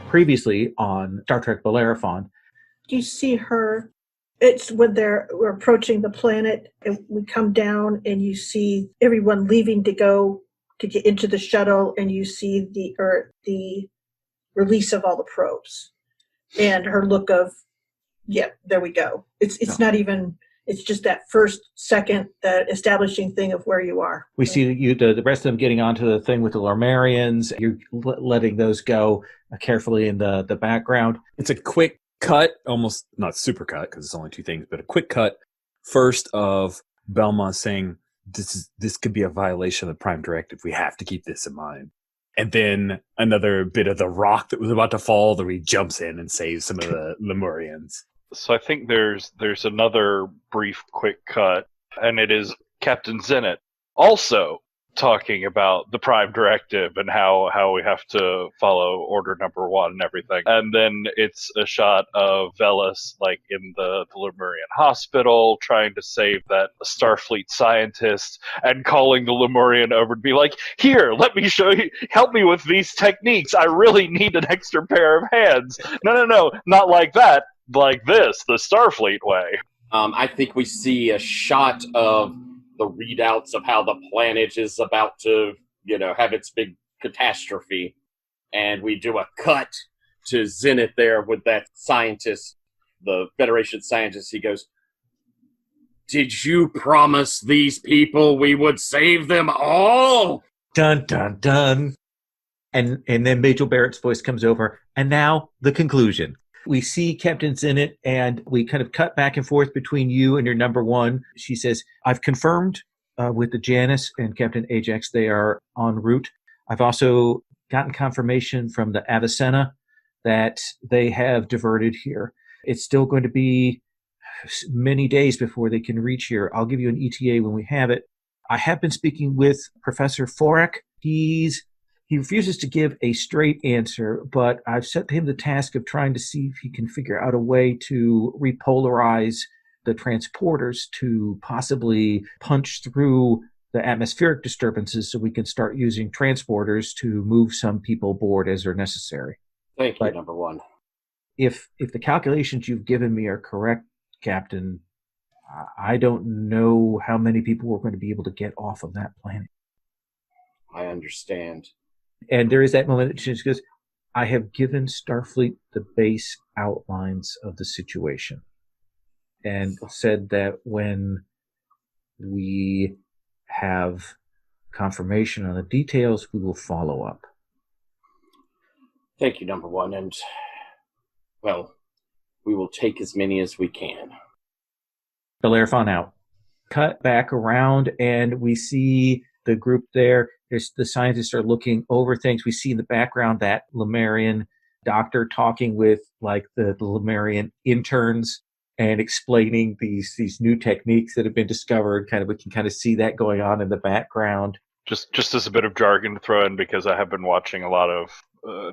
Previously on Star Trek Bellerophon, you see her. It's when we're approaching the planet, and we come down, and you see everyone leaving to go to get into the shuttle, and you see the release of all the probes, and her look of, yeah, there we go. It's not even. It's just that first second, that establishing thing of where you are. We see the rest of them getting onto the thing with the Lormarians. You're letting those go carefully in the background. It's a quick cut, almost not super cut because it's only two things, but a quick cut first of Belmont saying this could be a violation of the Prime Directive. We have to keep this in mind. And then another bit of the rock that was about to fall that he jumps in and saves some of the Lemurians. So I think there's another brief quick cut, and it is Captain Zenit also talking about the Prime Directive and how we have to follow Order Number 1 and everything. And then it's a shot of Velas, like, in the Lemurian hospital, trying to save that Starfleet scientist, and calling the Lemurian over to be like, here, let me show you, help me with these techniques. I really need an extra pair of hands. No, not like that. Like this, the Starfleet way. I think we see a shot of the readouts of how the planet is about to, have its big catastrophe. And we do a cut to Zenith there with that scientist, the Federation scientist. He goes, did you promise these people we would save them all? Dun, dun, dun. And then Majel Barrett's voice comes over. And now the conclusion. We see Captain Zenit, and we kind of cut back and forth between you and your number 1. She says, I've confirmed with the Janus and Captain Ajax they are en route. I've also gotten confirmation from the Avicenna that they have diverted here. It's still going to be many days before they can reach here. I'll give you an ETA when we have it. I have been speaking with Professor Forak. He refuses to give a straight answer, but I've set him the task of trying to see if he can figure out a way to repolarize the transporters to possibly punch through the atmospheric disturbances so we can start using transporters to move some people aboard as they're necessary. Thank you, number 1. If the calculations you've given me are correct, Captain, I don't know how many people we're going to be able to get off of that planet. I understand. And there is that moment that she just goes, I have given Starfleet the base outlines of the situation and said that when we have confirmation on the details, we will follow up. Thank you, number 1. And, well, we will take as many as we can. Bellerophon out. Cut back around, and we see the group there. The scientists are looking over things. We see in the background that Lemurian doctor talking with the Lemurian interns and explaining these new techniques that have been discovered. We can see that going on in the background. Just as a bit of jargon to throw in, because I have been watching a lot of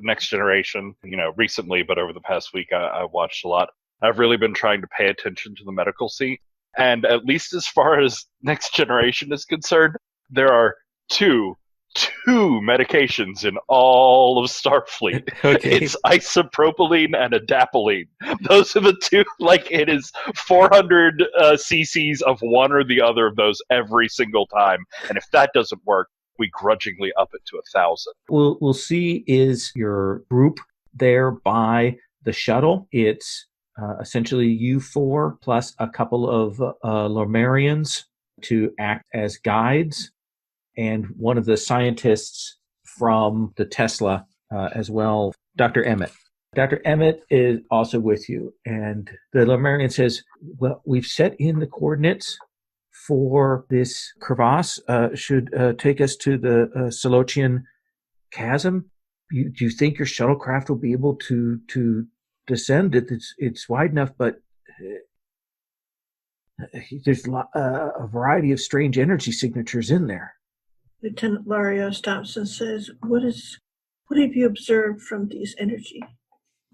Next Generation, recently, but over the past week I've watched a lot. I've really been trying to pay attention to the medical scene. And at least as far as Next Generation is concerned, there are two medications in all of Starfleet. Okay. It's isopropylene and adapalene. Those are the two. It is 400 cc's of one or the other of those every single time. And if that doesn't work, we grudgingly up it to 1,000. We'll see is your group there by the shuttle. It's essentially you 4 plus a couple of Lormarians to act as guides, and one of the scientists from the Tesla as well, Dr. Emmett. Dr. Emmett is also with you, and the Lomarian says, well, we've set in the coordinates for this crevasse should take us to the Solochian chasm. Do you think your shuttlecraft will be able to descend? It's wide enough, but there's a variety of strange energy signatures in there. Lieutenant Lario stops and says, what have you observed from these energy?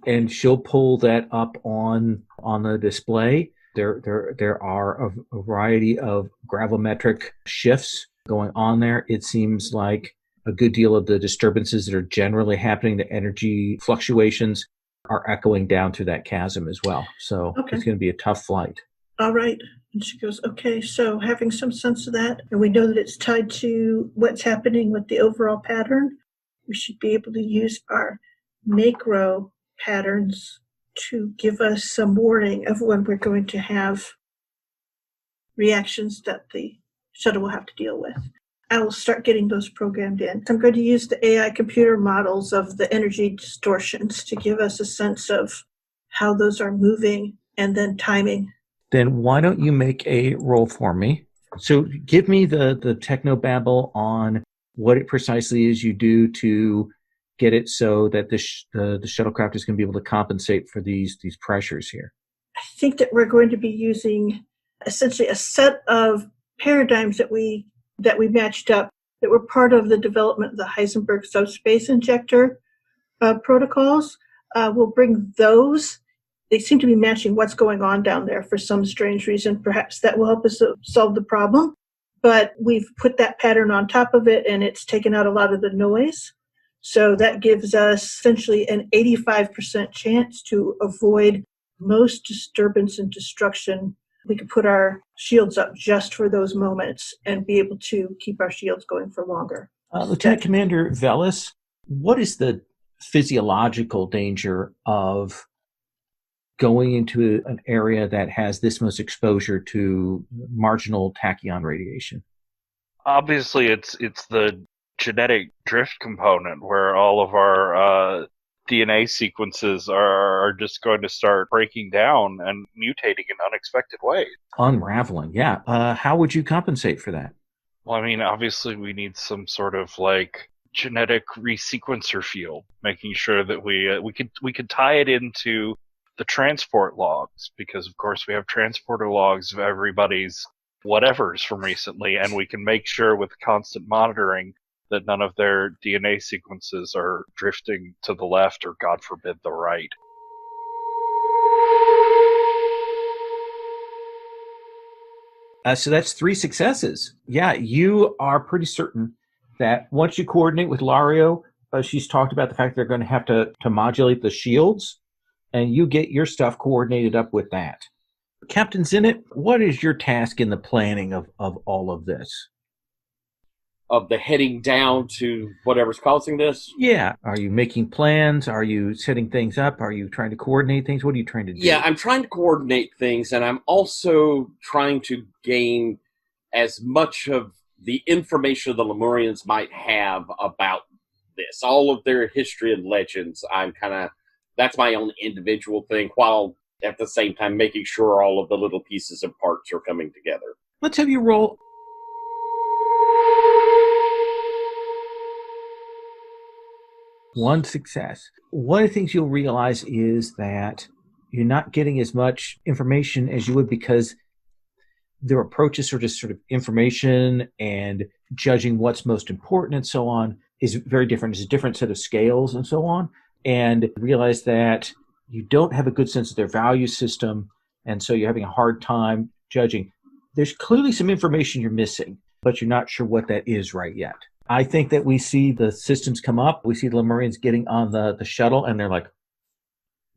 And she'll pull that up on the display. There are a variety of gravimetric shifts going on there. It seems like a good deal of the disturbances that are generally happening, the energy fluctuations, are echoing down through that chasm as well. So It's going to be a tough flight. All right. And she goes, okay, so having some sense of that, and we know that it's tied to what's happening with the overall pattern, we should be able to use our macro patterns to give us some warning of when we're going to have reactions that the shuttle will have to deal with. I will start getting those programmed in. I'm going to use the AI computer models of the energy distortions to give us a sense of how those are moving and then timing. Then why don't you make a roll for me? So give me the technobabble on what it precisely is you do to get it so that the shuttlecraft is going to be able to compensate for these pressures here. I think that we're going to be using essentially a set of paradigms that we matched up that were part of the development of the Heisenberg subspace injector protocols. We'll bring those. They seem to be matching what's going on down there for some strange reason. Perhaps that will help us solve the problem. But we've put that pattern on top of it, and it's taken out a lot of the noise. So that gives us essentially an 85% chance to avoid most disturbance and destruction. We could put our shields up just for those moments and be able to keep our shields going for longer. Lieutenant Commander Velis, what is the physiological danger of going into an area that has this much exposure to marginal tachyon radiation? Obviously, it's the genetic drift component where all of our DNA sequences are just going to start breaking down and mutating in unexpected ways. Unraveling, yeah. How would you compensate for that? Well, I mean, obviously we need some sort of genetic resequencer field, making sure that we could tie it into the transport logs, because of course we have transporter logs of everybody's whatevers from recently, and we can make sure with constant monitoring that none of their DNA sequences are drifting to the left or, God forbid, the right. So that's 3 successes. Yeah, you are pretty certain that once you coordinate with Lario, she's talked about the fact they're going to have to modulate the shields, and you get your stuff coordinated up with that. Captain Zenit, what is your task in the planning of all of this? Of the heading down to whatever's causing this? Yeah. Are you making plans? Are you setting things up? Are you trying to coordinate things? What are you trying to do? Yeah, I'm trying to coordinate things, and I'm also trying to gain as much of the information the Lemurians might have about this. All of their history and legends, that's my own individual thing, while at the same time making sure all of the little pieces and parts are coming together. Let's have you roll. One success. One of the things you'll realize is that you're not getting as much information as you would because their approaches are just sort of information and judging what's most important and so on is very different. It's a different set of scales and so on. And realize that you don't have a good sense of their value system, and so you're having a hard time judging. There's clearly some information you're missing, but you're not sure what that is right yet. I think that we see the systems come up. We see the Lemurians getting on the shuttle, and they're like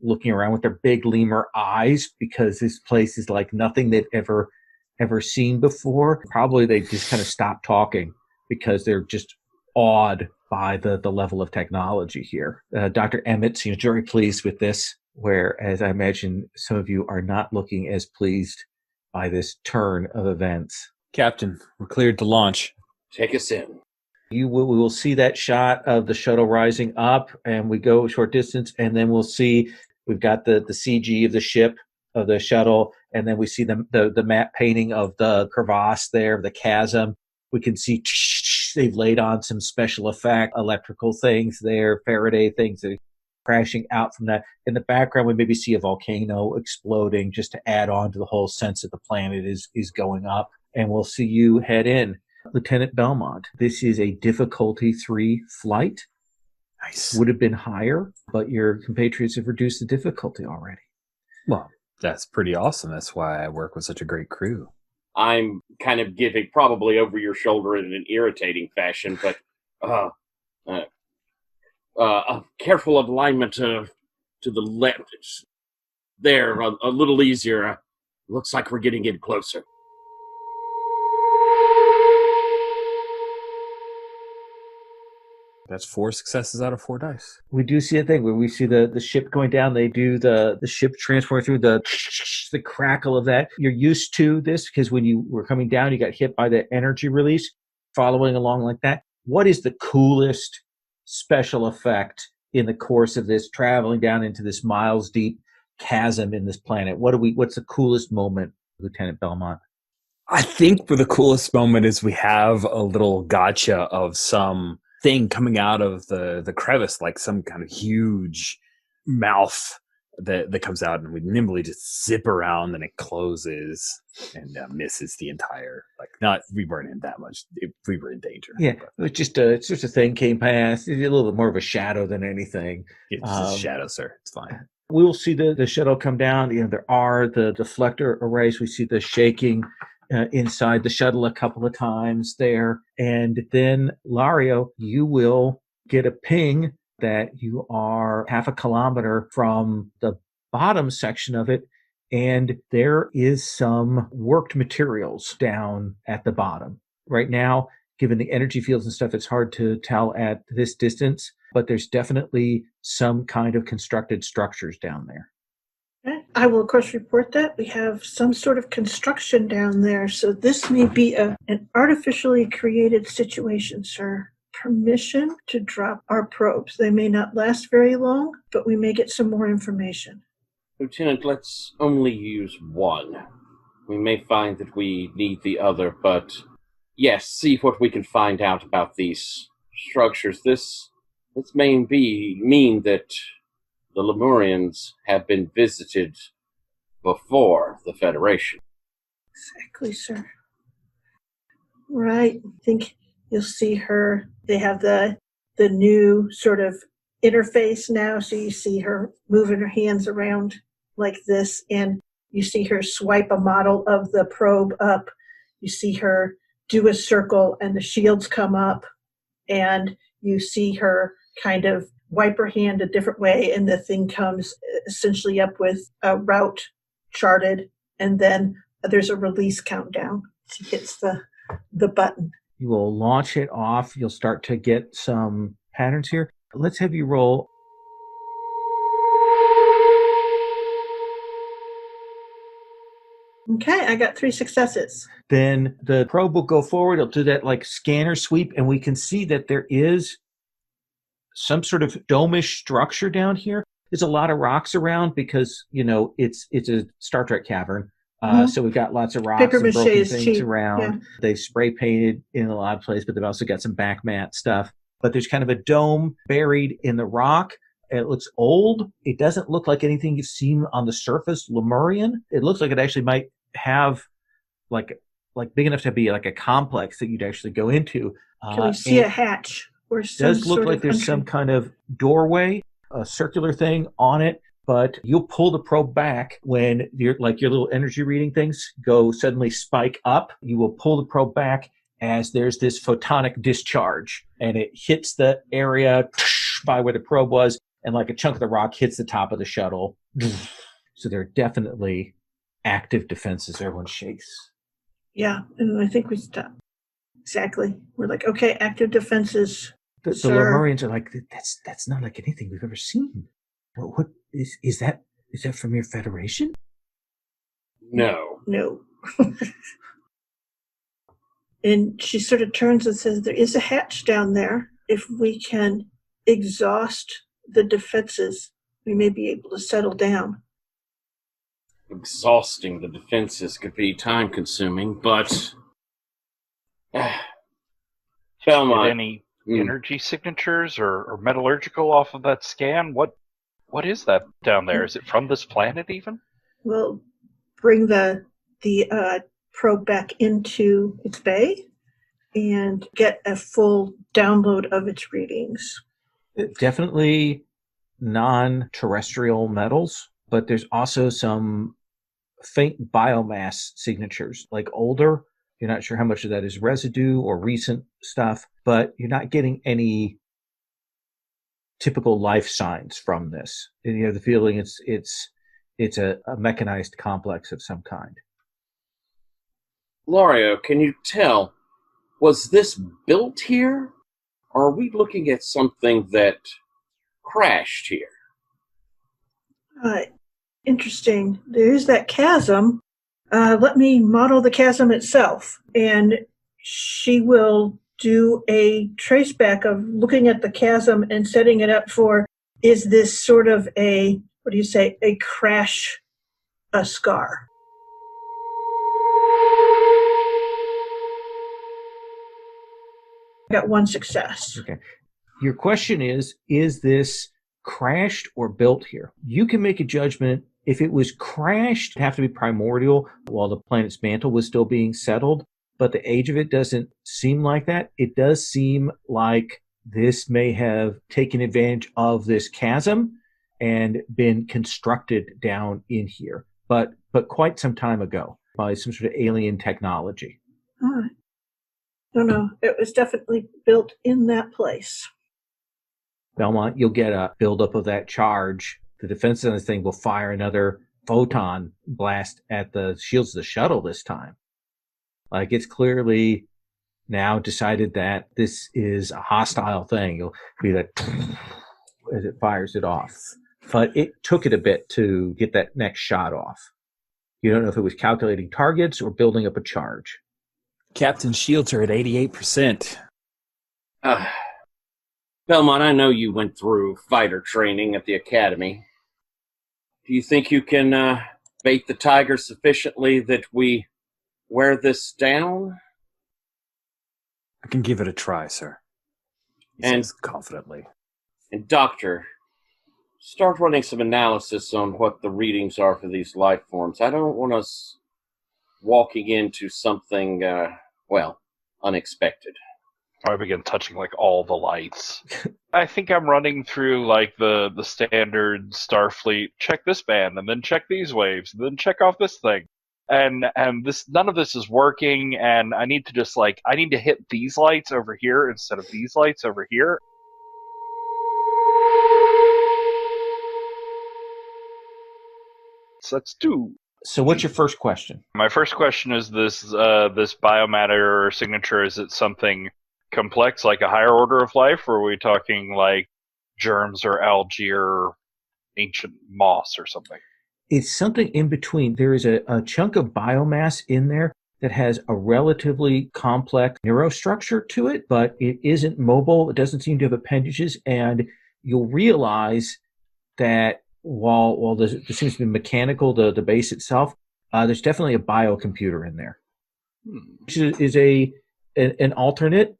looking around with their big lemur eyes because this place is like nothing they've ever seen before. Probably they just kind of stop talking because they're just awed by the level of technology here. Dr. Emmett seems very pleased with this, whereas I imagine some of you are not looking as pleased by this turn of events. Captain, we're cleared to launch. Take us in. We will see that shot of the shuttle rising up, and we go a short distance, and then we'll see we've got the CG of the ship, of the shuttle, and then we see the map painting of the crevasse there, the chasm. We can see they've laid on some special effect, electrical things there, Faraday things that are crashing out from that. In the background, we maybe see a volcano exploding just to add on to the whole sense that the planet is going up. And we'll see you head in. Lieutenant Belmont, this is a difficulty 3 flight. Nice. Would have been higher, but your compatriots have reduced the difficulty already. Well, that's pretty awesome. That's why I work with such a great crew. I'm kind of giving probably over your shoulder in an irritating fashion, but a careful alignment to the left. There, a little easier. Looks like we're getting in closer. That's 4 successes out of 4 dice. We do see a thing where we see the ship going down. They do the ship transform through the crackle of that. You're used to this because when you were coming down, you got hit by the energy release. Following along like that, what is the coolest special effect in the course of this traveling down into this miles deep chasm in this planet? What's the coolest moment, Lieutenant Belmont? I think for the coolest moment is we have a little gotcha of some thing coming out of the crevice, like some kind of huge mouth that comes out, and we nimbly just zip around, and it closes and misses the entire, we weren't in that much. We were in danger. Yeah, it's just a thing came past. It's a little bit more of a shadow than anything. It's just a shadow, sir. It's fine. We will see the shuttle come down. There are the deflector arrays. We see the shaking inside the shuttle a couple of times there. And then, Lario, you will get a ping that you are half a kilometer from the bottom section of it, and there is some worked materials down at the bottom. Right now, given the energy fields and stuff, it's hard to tell at this distance, but there's definitely some kind of constructed structures down there. I will, of course, report that. We have some sort of construction down there, so this may be an artificially created situation, sir. Permission to drop our probes. They may not last very long, but we may get some more information. Lieutenant, let's only use one. We may find that we need the other, but yes, see what we can find out about these structures. This may mean that the Lemurians have been visited before the Federation. Exactly, sir. Right. I think you'll see her. They have the new sort of interface now, so you see her moving her hands around like this, and you see her swipe a model of the probe up. You see her do a circle, and the shields come up, and you see her kind of wipe her hand a different way, and the thing comes essentially up with a route charted, and then there's a release countdown. She hits the button. You will launch it off. You'll start to get some patterns here. Let's have you roll. Okay, I got 3 successes. Then the probe will go forward. It'll do that like scanner sweep, and we can see that there is some sort of dome-ish structure down here. There's a lot of rocks around because, it's a Star Trek cavern. So we've got lots of rocks Paper and mache broken is things cheap. around. Yeah. They spray painted in a lot of places, but they've also got some back mat stuff. But there's kind of a dome buried in the rock. It looks old. It doesn't look like anything you've seen on the surface Lemurian. It looks like it actually might have like big enough to be like a complex that you'd actually go into. Can we see a hatch? Or It does look like there's some kind of doorway, a circular thing on it, but you'll pull the probe back when your little energy reading things go suddenly spike up. You will pull the probe back as there's this photonic discharge, and it hits the area by where the probe was, and like a chunk of the rock hits the top of the shuttle. So there are definitely active defenses. Everyone shakes. Yeah, and I think we stopped. Exactly. We're like, okay, active defenses. The Lemurians are like, that's not like anything we've ever seen. What is that? Is that from your Federation? No. And she sort of turns and says, there is a hatch down there. If we can exhaust the defenses, we may be able to settle down. exhausting the defenses could be time-consuming, but Get Belmont. any energy signatures or metallurgical off of that scan? What is that down there? Is it from this planet even? We'll bring the probe back into its bay and get a full download of its readings. Definitely non-terrestrial metals, but there's also some faint biomass signatures, like older. You're not sure how much of that is residue or recent stuff, but you're not getting any typical life signs from this. And you have the feeling it's a mechanized complex of some kind. Lario, can you tell, was this built here? Or are we looking at something that crashed here? Interesting. There is that chasm. Let me model the chasm itself. And she will do a traceback of looking at the chasm and setting it up for, is this sort of a crash, a scar? Got one success. Okay. Your question is this crashed or built here? You can make a judgment. If it was crashed, it'd have to be primordial while the planet's mantle was still being settled. But the age of it doesn't seem like that. It does seem like this may have taken advantage of this chasm and been constructed down in here, but quite some time ago by some sort of alien technology. All right. No, it was definitely built in that place. Belmont, you'll get a buildup of that charge. The defense on this thing will fire another photon blast at the shields of the shuttle this time. Like, it's clearly now decided that this is a hostile thing. You'll be that as it fires it off. But it took it a bit to get that next shot off. You don't know if it was calculating targets or building up a charge. Captain's shields are at 88%. Belmont, I know you went through fighter training at the academy. Do you think you can bait the tiger sufficiently that we wear this down? I can give it a try, sir. He says confidently. And Doctor, start running some analysis on what the readings are for these life forms. I don't want us walking into something, unexpected. I begin touching like all the lights. I think I'm running through like the standard Starfleet. Check this band, and then check these waves, and then check off this thing, and this none of this is working. And I need to just I need to hit these lights over here instead of these lights over here. So that's two. So what's your first question? My first question is this biomatter signature, is it something complex, like a higher order of life, or are we talking like germs or algae or ancient moss or something? It's something in between. There is a chunk of biomass in there that has a relatively complex neurostructure to it, but it isn't mobile. It doesn't seem to have appendages, and you'll realize that while there seems to be mechanical, the base itself, there's definitely a biocomputer in there, which is an alternate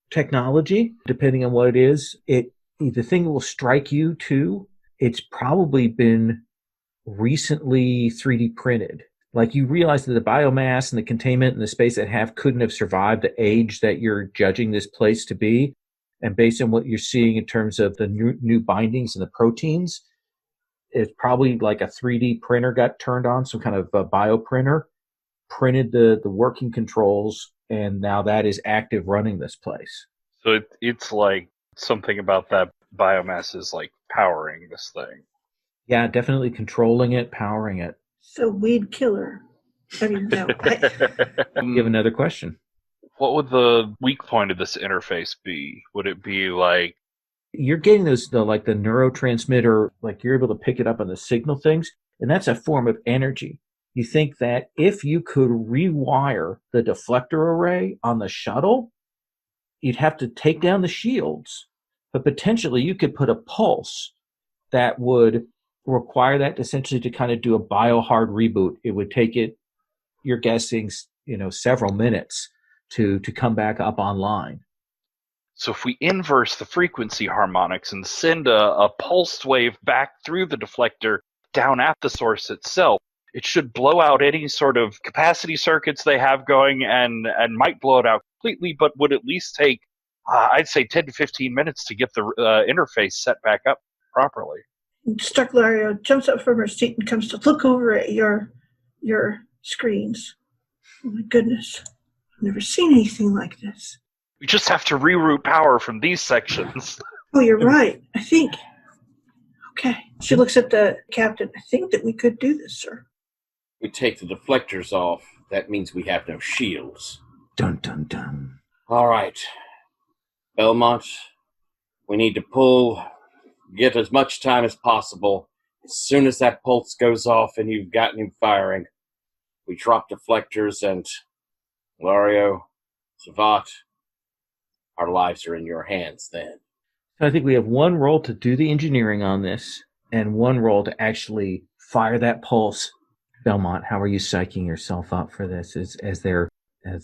technology, depending on what it is. The thing will strike you too. It's probably been recently 3D printed. Like, you realize that the biomass and the containment and the space that couldn't have survived the age that you're judging this place to be. And based on what you're seeing in terms of the new bindings and the proteins, it's probably like a 3D printer got turned on, some kind of a bioprinter, printed the working controls, and now that is active running this place. So it's like something about that biomass is like powering this thing. Yeah, definitely controlling it, powering it. So weed killer. I mean, no. You have another question. What would the weak point of this interface be? Would it be like... You're getting the neurotransmitter, like you're able to pick it up on the signal things, and that's a form of energy. You think that if you could rewire the deflector array on the shuttle, you'd have to take down the shields, but potentially you could put a pulse that would require that essentially to kind of do a biohard reboot. It would take it, you're guessing, several minutes to come back up online. So if we inverse the frequency harmonics and send a pulsed wave back through the deflector down at the source itself, it should blow out any sort of capacity circuits they have going and might blow it out completely, but would at least take, I'd say, 10 to 15 minutes to get the interface set back up properly. Stucklario jumps up from her seat and comes to look over at your screens. Oh my goodness. I've never seen anything like this. We just have to reroute power from these sections. Oh, you're right. I think. Okay. She looks at the captain. I think that we could do this, sir. We take the deflectors off. That means we have no shields. Dun, dun, dun. All right. Belmont, we need to get as much time as possible. As soon as that pulse goes off and you've gotten him firing, we drop deflectors and Lario, Savat, our lives are in your hands then. So I think we have one roll to do the engineering on this and one roll to actually fire that pulse. Belmont, how are you psyching yourself up for this as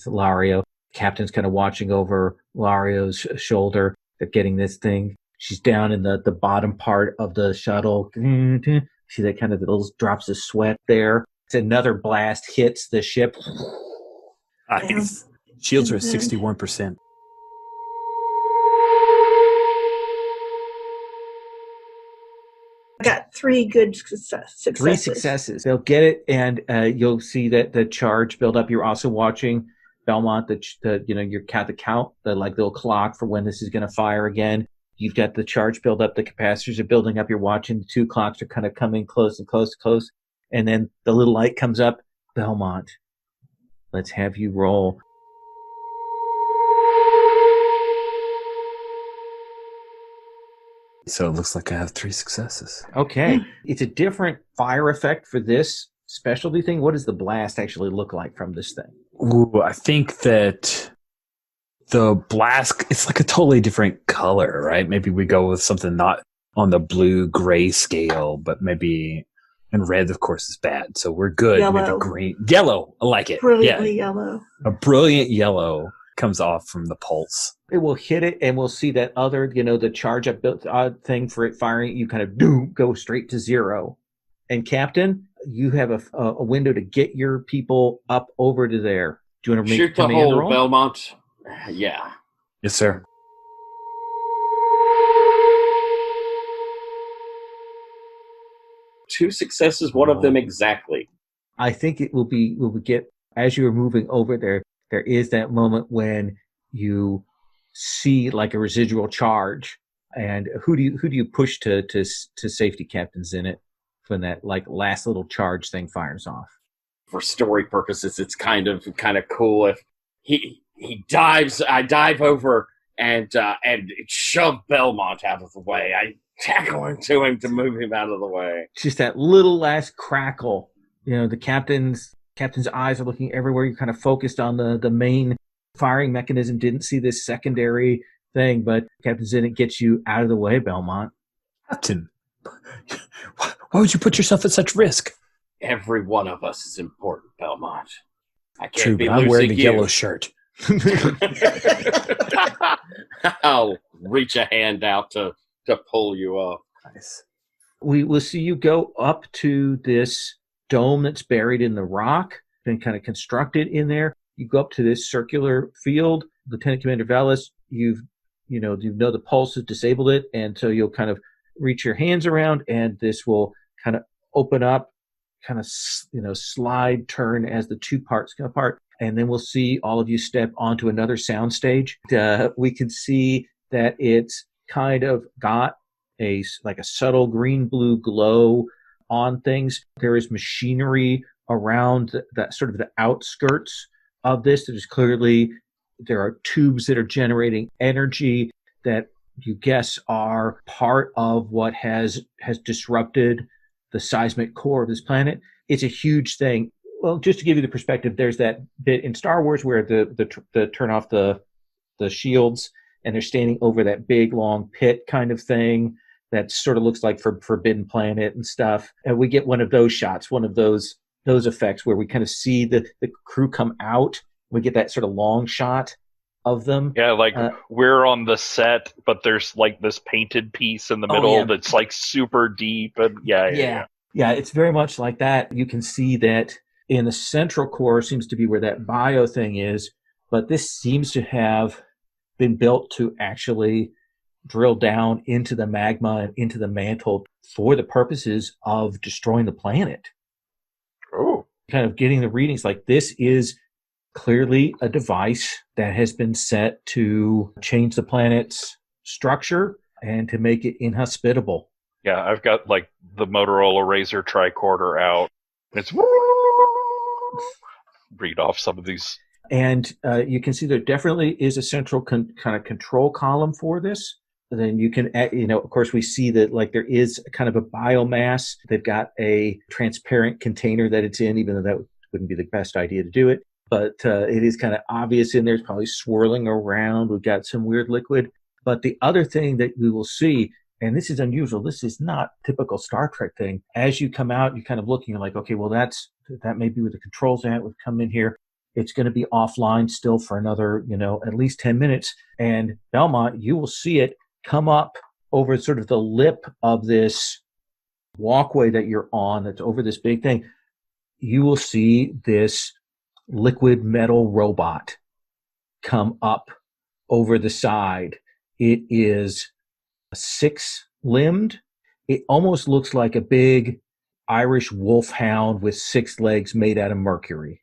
Lario? Captain's kind of watching over Lario's shoulder. They're getting this thing. She's down in the bottom part of the shuttle. See that kind of little drops of sweat there. It's another blast hits the ship. Shields are at 61%. I got 3 good successes. 3 successes. They'll get it, and you'll see that the charge build up. You're also watching Belmont, you count the count, the little clock for when this is going to fire again. You've got the charge build up. The capacitors are building up. You're watching the 2 clocks are kind of coming close and close and close, and then the little light comes up. Belmont, let's have you roll. So it looks like I have 3 successes. Okay. It's a different fire effect for this specialty thing. What does the blast actually look like from this thing? Ooh, I think that the blast, it's like a totally different color, right? Maybe we go with something not on the blue-gray scale, but maybe, and red, of course, is bad. So we're good. Yellow. Maybe green. Yellow. I like it. Brilliantly yellow. A brilliant yellow comes off from the pulse. It will hit it, and we'll see that other, the charge up thing for it firing, you kind of go straight to 0. And Captain, you have a window to get your people up over to there. Do you want to make Shoot the hole, Belmont? Yeah. Yes, sir. Two successes, one of them exactly. I think it will be, as you're moving over there, there is that moment when you see like a residual charge, and who do you push to safety, Captain Zenit, when that last little charge thing fires off? For story purposes, it's kind of cool if he dives. I dive over and shove Belmont out of the way. I tackle into him to move him out of the way. Just that little last crackle. The captain's eyes are looking everywhere. You're kind of focused on the main firing mechanism. Didn't see this secondary thing, but Captain Zenit gets you out of the way, Belmont. Captain, why would you put yourself at such risk? Every one of us is important, Belmont. I can't True, be but I'm wearing a you. yellow shirt. I'll reach a hand out to pull you up. Nice. We will see you go up to this dome that's buried in the rock, been kind of constructed in there. You go up to this circular field. Lieutenant Commander Vallis, you know the pulse has disabled it, and so you'll kind of reach your hands around, and this will kind of open up, kind of slide, turn as the 2 parts come apart, and then we'll see all of you step onto another sound stage. We can see that it's kind of got a subtle green-blue glow on things. There is machinery around that sort of the outskirts of this. There are tubes that are generating energy that you guess are part of what has disrupted the seismic core of this planet. It's a huge thing. Well, just to give you the perspective, there's that bit in Star Wars where the turn off the shields and they're standing over that big long pit kind of thing. that sort of looks like Forbidden Planet and stuff. And we get one of those shots, one of those effects where we kind of see the crew come out. We get that sort of long shot of them. Yeah, like we're on the set, but there's like this painted piece in the middle that's like super deep. And yeah. It's very much like that. You can see that in the central core seems to be where that bio thing is, but this seems to have been built to actually drill down into the magma and into the mantle for the purposes of destroying the planet. Oh. Kind of getting the readings like this is clearly a device that has been set to change the planet's structure and to make it inhospitable. Yeah, I've got like the Motorola Razr tricorder out. It's read off some of these. And you can see there definitely is a central kind of control column for this. And then you can, of course, we see that like there is kind of a biomass. They've got a transparent container that it's in, even though that wouldn't be the best idea to do it. But it is kind of obvious in there. It's probably swirling around. We've got some weird liquid. But the other thing that we will see, and this is unusual, this is not typical Star Trek thing. As you come out, you're kind of looking like, okay, well, that may be where the controls at. We've come in here. It's going to be offline still for another, at least 10 minutes. And Belmont, you will see it come up over sort of the lip of this walkway that you're on that's over this big thing. You will see this liquid metal robot come up over the side. It is 6-limbed. It almost looks like a big Irish wolfhound with 6 legs made out of mercury.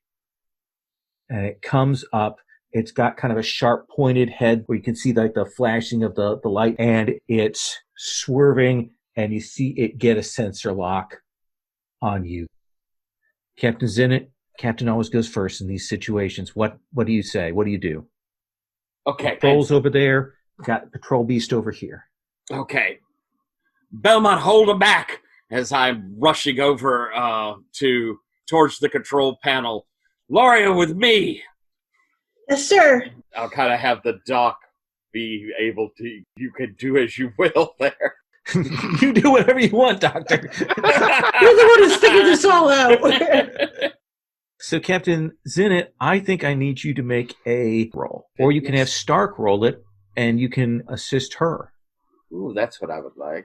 And it comes up. It's got kind of a sharp pointed head where you can see like the flashing of the light, and it's swerving, and you see it get a sensor lock on you. Captain's in it. Captain always goes first in these situations. What do you say? What do you do? Okay. Patrol's over there. Got Patrol Beast over here. Okay. Belmont, hold him back as I'm rushing over towards the control panel. Loria, with me. Yes, sir. I'll kind of have the doc be able to, you can do as you will there. You do whatever you want, Doctor. You're the one who's figured this all out. So, Captain Zenit, I think I need you to make a roll. Or you can have Stark roll it, and you can assist her. Ooh, that's what I would like.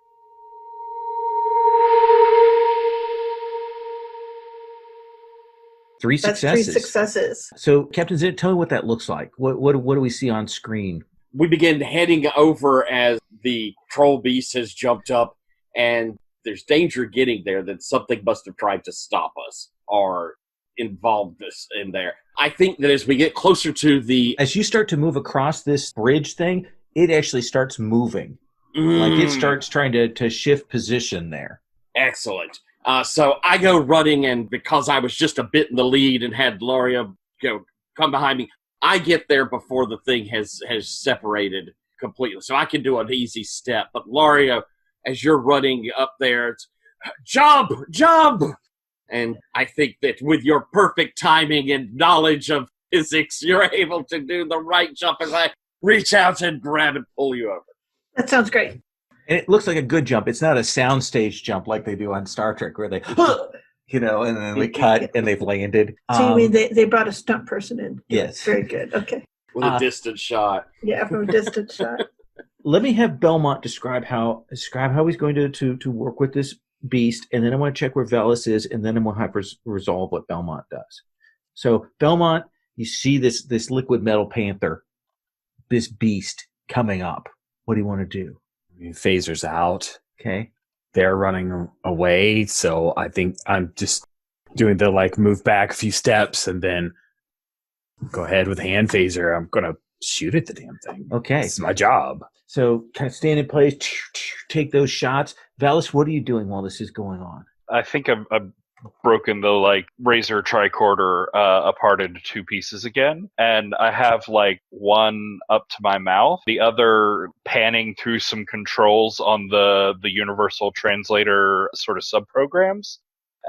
That's 3 successes. So, Captain Zenit, tell me what that looks like. What do we see on screen? We begin heading over as the troll beast has jumped up, and there's danger getting there that something must have tried to stop us or involved us in there. I think that as we get closer to as you start to move across this bridge thing, it actually starts moving. Like it starts trying to shift position there. Excellent. So I go running, and because I was just a bit in the lead and had Loria come behind me, I get there before the thing has separated completely. So I can do an easy step. But Loria, as you're running up there, it's jump! And I think that with your perfect timing and knowledge of physics, you're able to do the right jump as I reach out and grab and pull you over. That sounds great. And it looks like a good jump. It's not a soundstage jump like they do on Star Trek where they, and then we cut and they've landed. So you mean they brought a stunt person in? Yes. Very good. Okay. With a distant shot. Yeah, from a distant shot. Let me have Belmont describe how he's going to work with this beast, and then I want to check where Velis is, and then I'm going to have resolve what Belmont does. So Belmont, you see this liquid metal panther, this beast coming up. What do you want to do? Phaser's out. Okay. They're running away, so I think I'm just doing the move back a few steps and then go ahead with hand phaser. I'm gonna shoot at the damn thing. Okay. It's my job. So kind of stand in place, take those shots. Valis, what are you doing while this is going on? I think I've broken the razor tricorder apart into 2 pieces again, and I have one up to my mouth, the other panning through some controls on the universal translator sort of subprograms.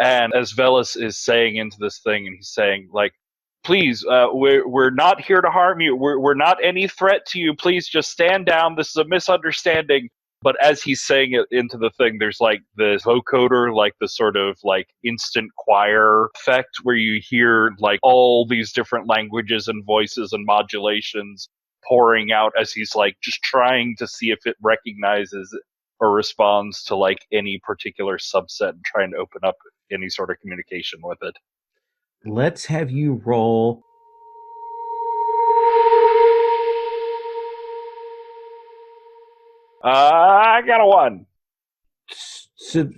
And as Velis is saying into this thing, and he's saying please, we're not here to harm you. We're not any threat to you. Please just stand down. This is a misunderstanding. But as he's saying it into the thing, there's like the vocoder, like the sort of like instant choir effect where you hear like all these different languages and voices and modulations pouring out as he's like just trying to see if it recognizes or responds to like any particular subset and trying to open up any sort of communication with it. Let's have you roll. I got a 1.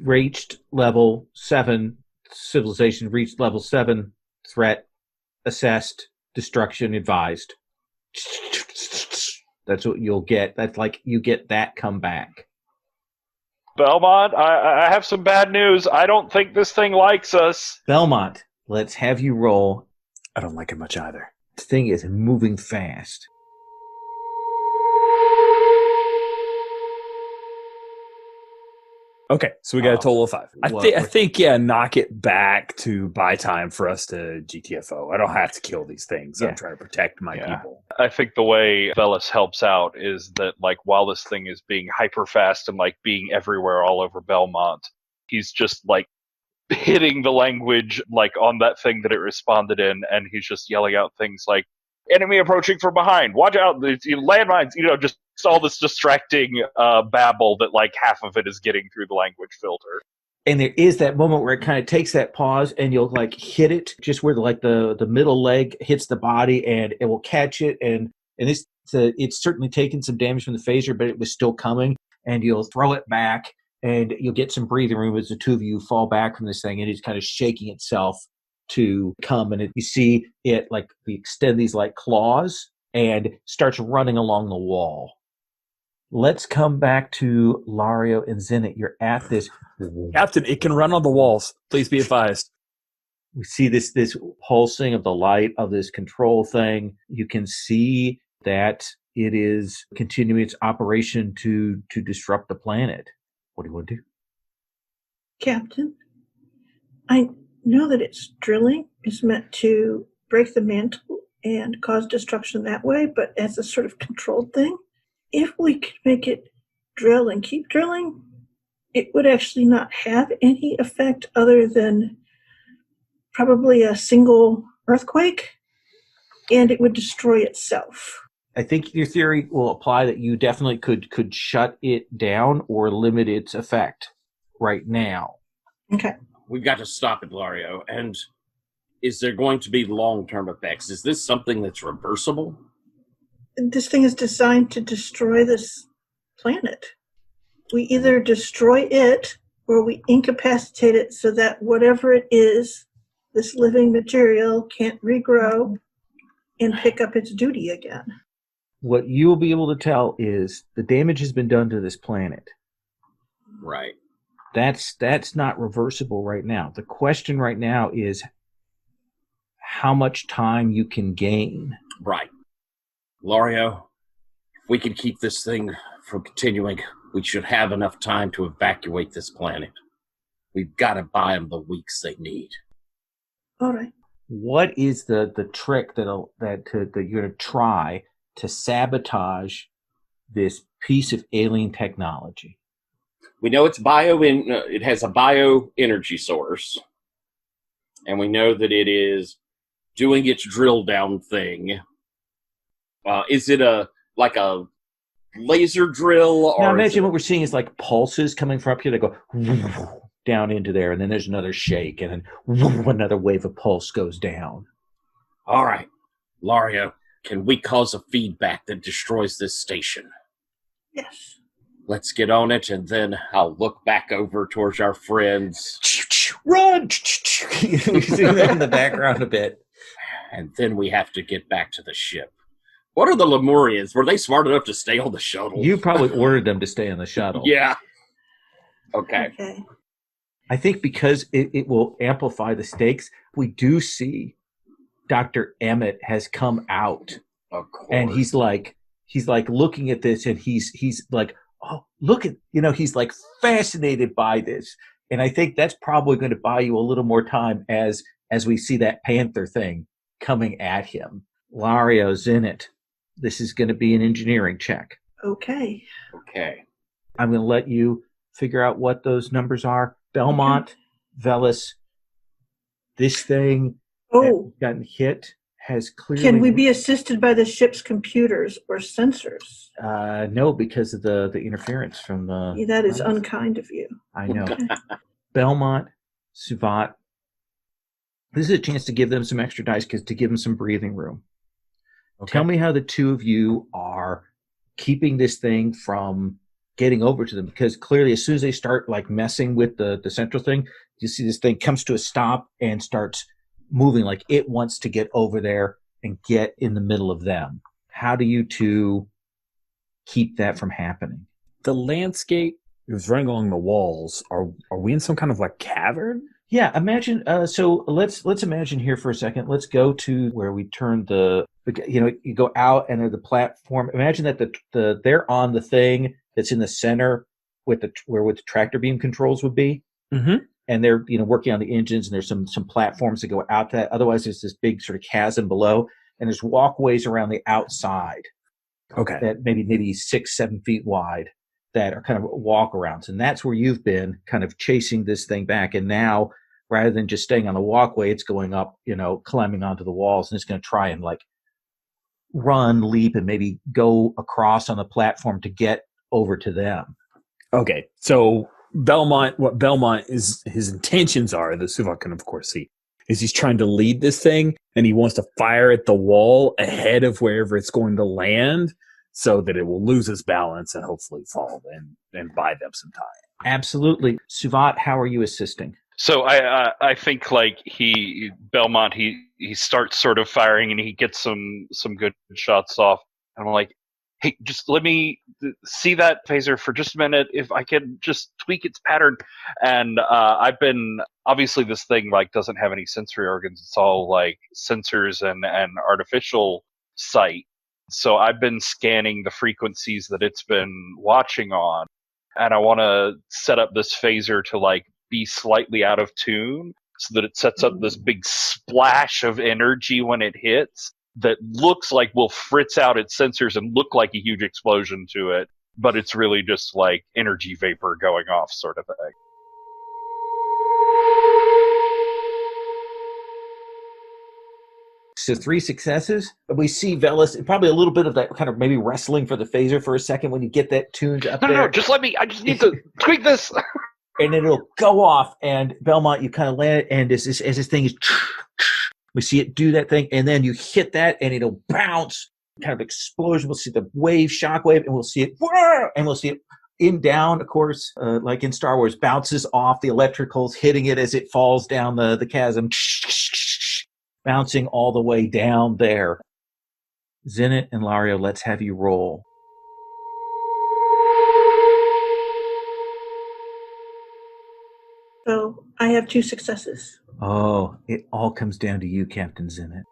Reached level 7. Civilization reached level 7. Threat assessed. Destruction advised. That's what you'll get. That's like you get that come back. Belmont, I have some bad news. I don't think this thing likes us. Belmont, let's have you roll. I don't like it much either. This thing is moving fast. Okay, so we got a total of 5. I think, knock it back to buy time for us to GTFO. I don't have to kill these things. Yeah. I'm trying to protect my people. I think the way Velas helps out is that, like, while this thing is being hyper fast and, like, being everywhere all over Belmont, he's just, like, hitting the language, like, on that thing that it responded in, and he's just yelling out things like, enemy approaching from behind, watch out, landmines, just all this distracting babble that like half of it is getting through the language filter. And there is that moment where it kind of takes that pause and you'll like hit it just where the middle leg hits the body and it will catch it. And it's certainly taken some damage from the phaser, but it was still coming, and you'll throw it back and you'll get some breathing room as the two of you fall back from this thing, and it's kind of shaking itself to come, and you see it like extend these like claws and starts running along the wall. Let's come back to Lario and Zenit. You're at this. Captain, it can run on the walls. Please be advised. We see this pulsing of the light of this control thing. You can see that it is continuing its operation to disrupt the planet. What do you want to do? Captain, I know that it's drilling. It's meant to break the mantle and cause destruction that way, but as a sort of controlled thing, if we could make it drill and keep drilling, it would actually not have any effect other than probably a single earthquake, and it would destroy itself. I think your theory will apply that you definitely could shut it down or limit its effect right now. Okay. We've got to stop it, Lario. And is there going to be long-term effects? Is this something that's reversible? This thing is designed to destroy this planet. We either destroy it or we incapacitate it so that whatever it is, this living material can't regrow and pick up its duty again. What you will be able to tell is the damage has been done to this planet. Right. That's not reversible right now. The question right now is how much time you can gain. Right. Lario, if we can keep this thing from continuing, we should have enough time to evacuate this planet. We've got to buy them the weeks they need. All right. What is the trick that you're going to try to sabotage this piece of alien technology? We know it has a bioenergy source, and we know that it is doing its drill down thing. Is it a laser drill? Or now imagine what we're seeing is like pulses coming from up here that go down into there, and then there's another shake, and then another wave of pulse goes down. All right, Lario, can we cause a feedback that destroys this station? Yes. Let's get on it, and then I'll look back over towards our friends. Run! We see that in the background a bit. And then we have to get back to the ship. What are the Lemurians? Were they smart enough to stay on the shuttle? You probably ordered them to stay on the shuttle. Yeah. Okay. I think because it will amplify the stakes, we do see Dr. Emmett has come out. Of course. And he's like looking at this, and he's like, oh, look at, he's like fascinated by this. And I think that's probably going to buy you a little more time as we see that Panther thing coming at him. Lario's in it. This is going to be an engineering check. Okay. I'm going to let you figure out what those numbers are. Belmont, Velis, this thing Oh, gotten hit has clearly... can we be assisted by the ship's computers or sensors? No, because of the interference from the... That is unkind of you. I know. Belmont, Suvat, this is a chance to give them some extra dice to give them some breathing room. Okay. Tell me how the two of you are keeping this thing from getting over to them, because clearly as soon as they start like messing with the central thing, you see this thing comes to a stop and starts moving like it wants to get over there and get in the middle of them. How do you two keep that from happening? The landscape is running along the walls. Are we in some kind of like cavern? Yeah, imagine. So let's imagine here for a second. Let's go to where we turn you go out and the platform. Imagine that they're on the thing that's in the center with where the tractor beam controls would be. Mm-hmm. And they're working on the engines, and there's some platforms that go out to that. Otherwise, there's this big sort of chasm below, and there's walkways around the outside. Okay. That maybe 6-7 feet wide that are kind of walk-arounds. And that's where you've been kind of chasing this thing back. And now, rather than just staying on the walkway, it's going up, climbing onto the walls, and it's going to try and like run, leap, and maybe go across on the platform to get over to them. Okay. So what Belmont is, his intentions are, that Suvat can of course see, is he's trying to lead this thing, and he wants to fire at the wall ahead of wherever it's going to land, so that it will lose its balance and hopefully fall and buy them some time. Absolutely. Suvat, how are you assisting? So I think like Belmont he starts sort of firing, and he gets some good shots off. And I'm like, hey, just let me see that phaser for just a minute, if I can just tweak its pattern. And I've been, obviously this thing like doesn't have any sensory organs. It's all like sensors and artificial sight. So I've been scanning the frequencies that it's been watching on, and I want to set up this phaser to like be slightly out of tune, so that it sets up this big splash of energy when it hits that looks like will fritz out its sensors and look like a huge explosion to it, but it's really just like energy vapor going off sort of thing. So 3 successes. We see Velis, probably a little bit of that kind of maybe wrestling for the phaser for a second when you get that tuned up there. No, just let me, I just need to tweak this. And it'll go off, and Belmont, you kind of land it, and as this thing is, we see it do that thing, and then you hit that, and it'll bounce, kind of explosion. We'll see the shock wave, and we'll see it, and we'll see it in down, of course, like in Star Wars, bounces off the electricals, hitting it as it falls down the chasm, bouncing all the way down there. Zenit and Lario, let's have you roll. So I have 2 successes. Oh, it all comes down to you, Captain Zenit.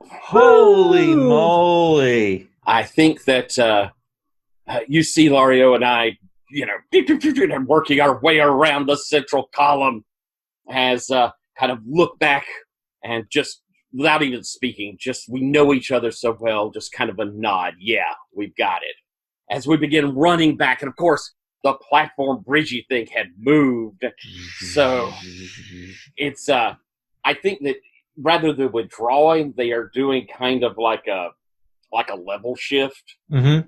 Holy moly! I think that you see Lario and I, working our way around the central column, has kind of looked back and just, without even speaking, just we know each other so well, just kind of a nod. Yeah, we've got it. As we begin running back, and of course, the platform bridgey thing had moved. So it's, I think that rather than withdrawing, they are doing kind of like a level shift. Mm-hmm.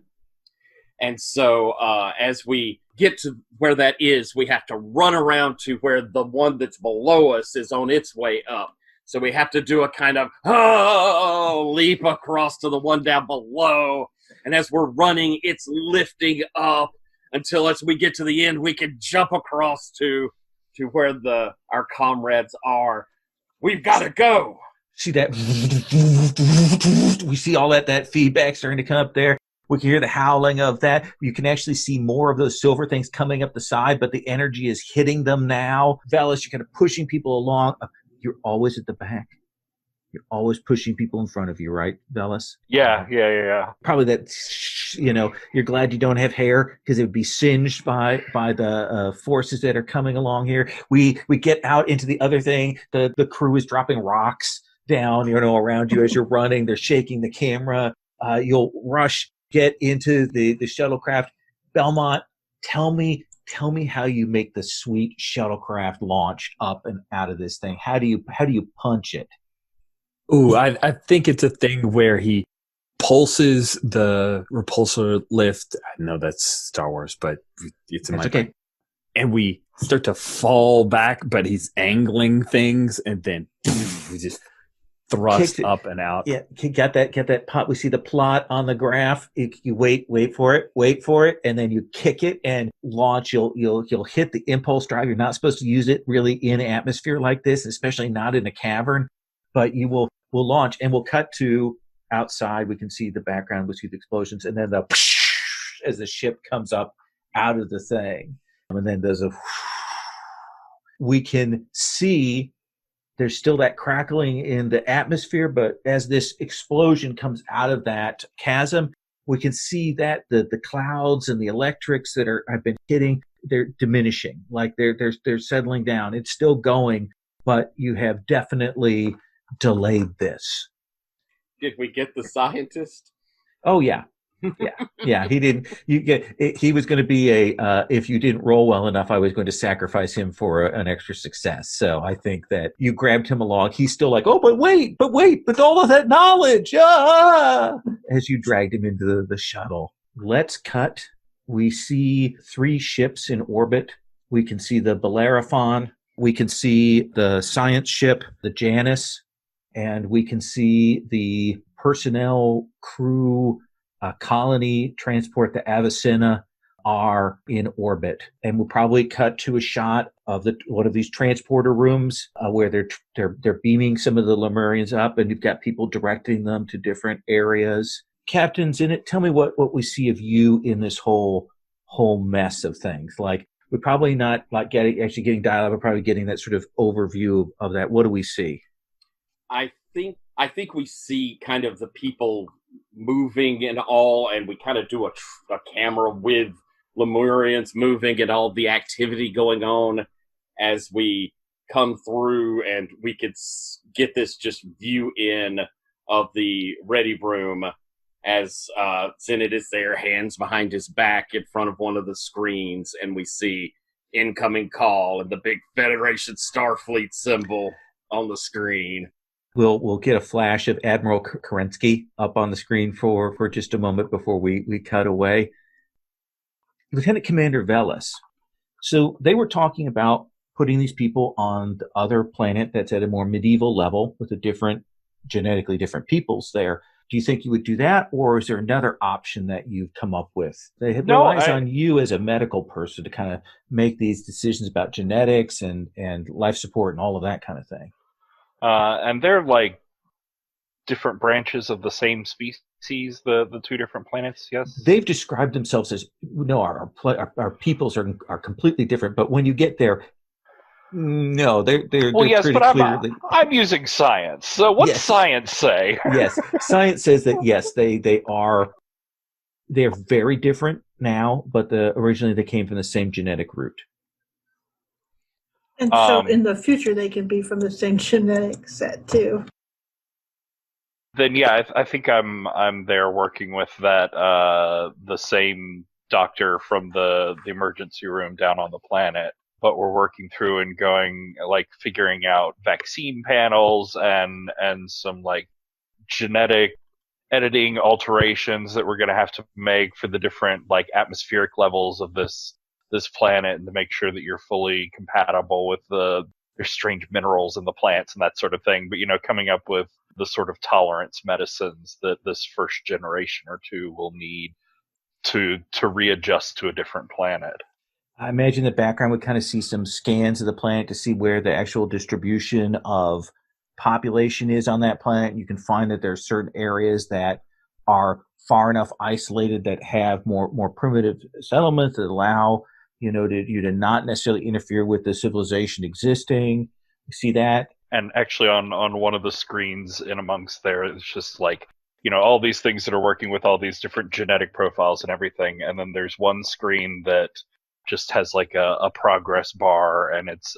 And so as we get to where that is, we have to run around to where the one that's below us is on its way up. So we have to do a kind of leap across to the one down below. And as we're running, it's lifting up until as we get to the end, we can jump across to where our comrades are. We've got to go. See that? We see all that feedback starting to come up there. We can hear the howling of that. You can actually see more of those silver things coming up the side, but the energy is hitting them now. Velis, you're kind of pushing people along. You're always at the back. You're always pushing people in front of you, right, Velis? Yeah. Probably that, you're glad you don't have hair because it would be singed by the forces that are coming along here. We get out into the other thing. The crew is dropping rocks down, around you as you're running. They're shaking the camera. You'll rush, get into the shuttlecraft. Belmont, tell me how you make the sweet shuttlecraft launch up and out of this thing. How do you punch it? Ooh, I think it's a thing where he pulses the repulsor lift. I know that's Star Wars, but it's in That's my okay. brain. And we start to fall back, but he's angling things, and then we just thrust up and out. Yeah, get that pot. We see the plot on the graph. You wait for it, and then you kick it and launch. You'll hit the impulse drive. You're not supposed to use it really in atmosphere like this, especially not in a cavern. But you will launch, and we'll cut to outside. We can see the background. We see the explosions, and then as the ship comes up out of the thing, and then there's a. We can see there's still that crackling in the atmosphere, but as this explosion comes out of that chasm, we can see that the clouds and the electrics that have been hitting, they're diminishing, like they're settling down. It's still going, but you have definitely delayed this. Did we get the scientist? Oh yeah. Yeah. He didn't. He was going to be if you didn't roll well enough, I was going to sacrifice him for an extra success. So I think that you grabbed him along. He's still like, oh, but wait, but all of that knowledge, as you dragged him into the shuttle. Let's cut. We see 3 ships in orbit. We can see the Bellerophon. We can see the science ship, the Janus, and we can see the personnel crew. Colony transport, the Avicenna, are in orbit, and we'll probably cut to a shot of one of these transporter rooms where they're beaming some of the Lemurians up, and you've got people directing them to different areas. Captain's in it. Tell me what we see of you in this whole mess of things. Like, we're probably not like getting dialogue. We're probably getting that sort of overview of that. What do we see? I think we see kind of the people moving and all, and we kind of do a camera with Lemurians moving and all the activity going on as we come through, and we could get this just view in of the ready room as Zenit is there, hands behind his back in front of one of the screens, and we see incoming call and the big Federation Starfleet symbol on the screen. We'll get a flash of Admiral Kerensky up on the screen for just a moment before we cut away. Lieutenant Commander Velas. So they were talking about putting these people on the other planet that's at a more medieval level with genetically different peoples there. Do you think you would do that, or is there another option that you've come up with? They relies on you as a medical person to kind of make these decisions about genetics and life support and all of that kind of thing. And they're like different branches of the same species, the 2 different planets, yes? They've described themselves as, no, our peoples are completely different, but when you get there, no, they're yes, pretty but clearly. I'm using science. So what's science say? Yes, science says that yes, they're very different now, but originally they came from the same genetic root. And so in the future, they can be from the same genetic set too. Then yeah, I think I'm there working with that the same doctor from the emergency room down on the planet, but we're working through and going like figuring out vaccine panels and some like genetic editing alterations that we're going to have to make for the different like atmospheric levels of this planet, and to make sure that you're fully compatible with there's strange minerals in the plants and that sort of thing. But coming up with the sort of tolerance medicines that this first generation or 2 will need to readjust to a different planet. I imagine the background would kind of see some scans of the planet to see where the actual distribution of population is on that planet. You can find that there are certain areas that are far enough isolated that have more primitive settlements that allow you to not necessarily interfere with the civilization existing. You see that? And actually on one of the screens in amongst there, it's just like, all these things that are working with all these different genetic profiles and everything. And then there's one screen that just has like a progress bar, and it's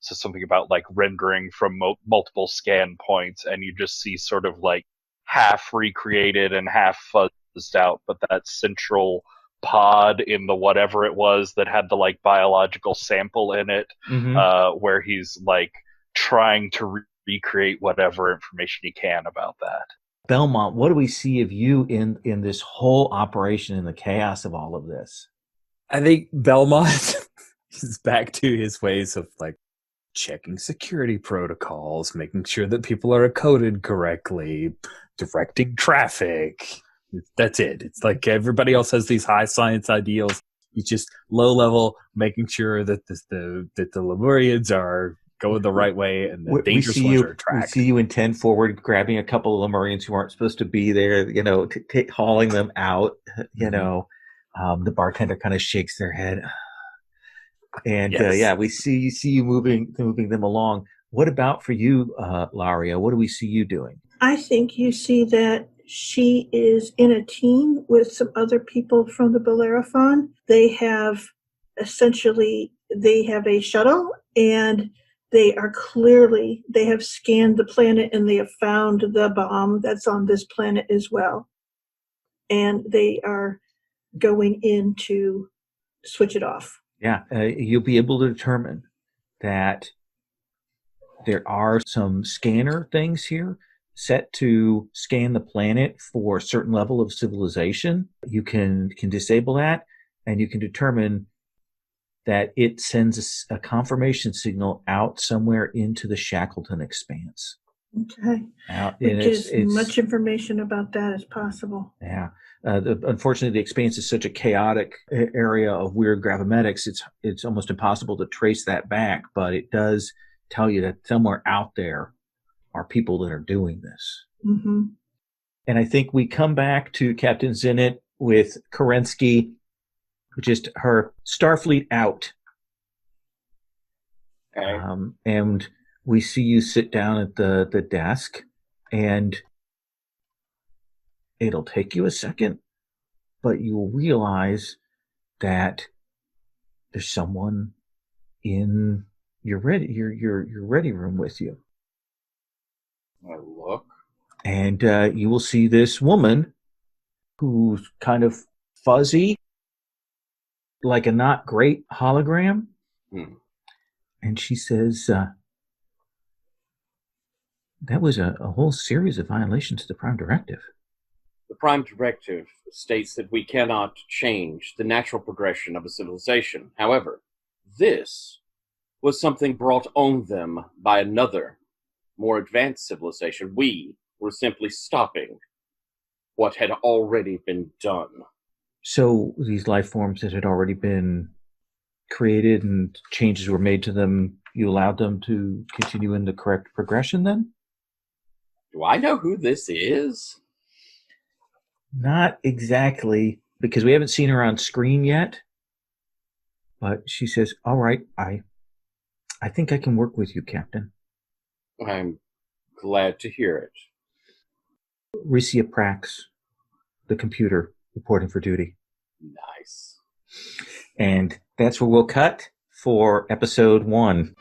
says something about like rendering from multiple scan points, and you just see sort of like half recreated and half fuzzed out, but that central pod in the whatever it was that had the like biological sample in it, where he's like trying to recreate whatever information he can about that. Belmont, what do we see of you in this whole operation, in the chaos of all of this? I think Belmont is back to his ways of like checking security protocols, making sure that people are coded correctly, directing traffic. That's it. It's like everybody else has these high science ideals. He's just low level, making sure that the Lemurians are going the right way and the dangerous ones are tracked. We see you in 10 forward grabbing a couple of Lemurians who aren't supposed to be there, hauling them out, the bartender kind of shakes their head. And Yes. We see you moving them along. What about for you, Laria? What do we see you doing? I think you see that she is in a team with some other people from the Bellerophon. They have a shuttle, and they have scanned the planet, and they have found the bomb that's on this planet as well. And they are going in to switch it off. Yeah, you'll be able to determine that there are some scanner things here set to scan the planet for a certain level of civilization. You can disable that, and you can determine that it sends a confirmation signal out somewhere into the Shackleton expanse. Okay. Get as much information about that as possible. Yeah. Unfortunately, the expanse is such a chaotic area of weird gravimetics. It's almost impossible to trace that back, but it does tell you that somewhere out there are people that are doing this. Mm-hmm. And I think we come back to Captain Zenit with Kerensky, just her Starfleet out. Okay. And we see you sit down at the desk, and it'll take you a second, but you'll realize that there's someone in your ready room with you. I look. And you will see this woman who's kind of fuzzy, like a not great hologram. And she says, that was a whole series of violations of the Prime Directive. The Prime Directive states that we cannot change the natural progression of a civilization. However, this was something brought on them by another, more advanced civilization. We were simply stopping what had already been done. So these life forms that had already been created and changes were made to them, you allowed them to continue in the correct progression then? Do I know who this is? Not exactly, because we haven't seen her on screen yet. But she says, all right, I think I can work with you, Captain. I'm glad to hear it. Ricia Prax, the computer, reporting for duty. Nice. And that's where we'll cut for episode 1.